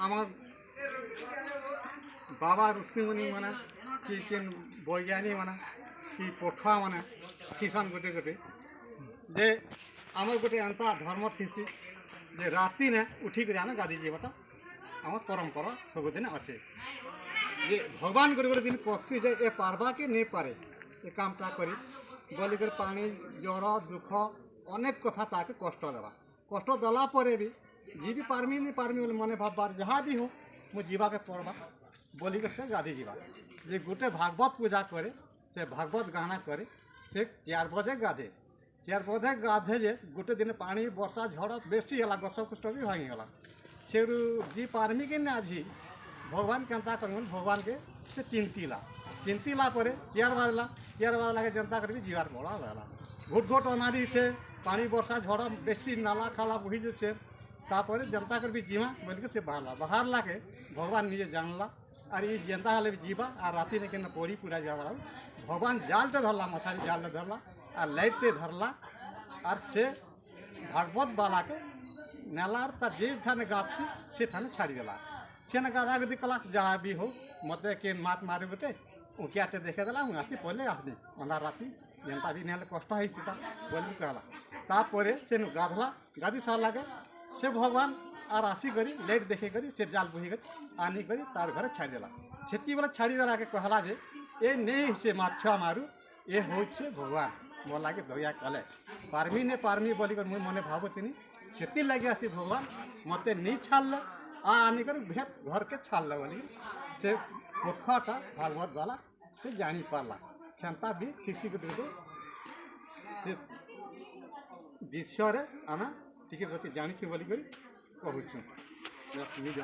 আমার বাবা ऋषिमुनि মানে কি কেন বৈজ্ঞানিক মানে কি পঠুয়া মানে ଥିସନ୍ ଗୋଟେ ଗୋଟେ ଯେ ଆମର ଗୋଟେ ଏନ୍ତା ଧର୍ମ ଥିସି ଯେ ରାତିନେ ଉଠିକରି ଆମେ ଗାଧି ଯିବାଟା আমার পরম্পরা ସବୁଦିନ আছে যে ভগবান করে ଗୋଟେ ଦିନ କଷି ଯେ ଏ ପାର୍ବାକେ ନେଇ ପାରେ ଏ କାମଟା କରି ବୋଲିକରି ପାଣି ଜ୍ୱର ଦୁଃଖ ଅନେକ କଥା ତାକେ କଷ୍ଟ ଦେବା କଷ୍ଟ ଦେଲା ପରେ ବି ଯିବି ପାରମି ନି ପାରମି ବୋଲି ମନେ ଭାବବାର ଯାହା ବି ହଉ ମୁଁ ଯିବାକେ ପଡ଼ବା ବୋଲିକରି ସେ ଗାଧି ଯିବା ଯେ ଗୋଟେ ଭାଗବତ ପୂଜା করে ସେ ଭାଗବତ ଗାନା করে ସେ 4 ବଜେ ଗାଧେ 4 ବଜେ ଗାଧେ ଯେ ଗୋଟେ ଦିନ ପାଣି ବର୍ଷା ଝଡ଼ ବେଶୀ ହେଲା ଗଛ କୁଷ୍ଟ ବି ଭାଙ୍ଗିଗଲା ସେରୁ ଜି ପାରମି କି ନା ଆଜି ଭଗବାନ କେନ୍ତା କରିବ ଭଗବାନକେ ସେ ଚିନ୍ତିଲା ପରେ 4 ବାଜଲା କେ ଯେନ୍ତା କରିବି ଯିବାର ବड़ा ହେଲା ଘୁଟ ଘୁଟ ଅନାରି थे ପାଣି ବର୍ଷା ଝଡ଼ ବେଶୀ ନାଲା ଖାଲା ବହି ସେ ତାପରେ ଯେନ୍ତା କରିବି ଯିମା ବୋଲିକି ସେ ବାହାରଲା କେ ଭଗବାନ ନିଜେ ଜାଣିଲା আর এই যেন্তা হলে যা আর রাতে কেন পড়ি পুরা যাওয়া ভগবান জালটা ধরলা মশারি জালটা ধরলা আর লাইটে ধরলা আর সে ভাগবত বালাকে নেলার তার যেখানে গাছি সেখানে ছাড়ি দেলা সেখানে গাধা গদি কলা যা বি হোক মতে কে মাছ মারে গোটে উকিয়াটে দেখে দেলা আসি পড়লে আসনি অন্ধার রাতি যেটা বি নেলে কষ্ট হয়েছে তা বলি কলা তারপরে সে গাধলা গাধি সারলাকে সে ভগবান আর আসি করি লাইট দেখে করি সে জাল বহি করি আনি করি তার ঘরে ছাড়ি দেলা সেটি বেলা ছাড়ি দেলাকে কহলা যে এ নেই সে মাছ মারু এ হচ্ছে ভগবান মোর লাগে দয়া কলে পারমি নে পারমি বলি করে মুই মনে ভাবতিনি সেটি লাগে আসি ভগবান মতে নেই ছাড়লে আনি করে ভেট ঘরকে ছাড়লে বলি সে পঠুয়াটা ভাগবত বালা সে জানি পারলা সেন্তা বি খিসি করে সে বিশ্বরে আমি টিকে প্রতি জানিছি বলি করি কହୁଛୁ ନିଜ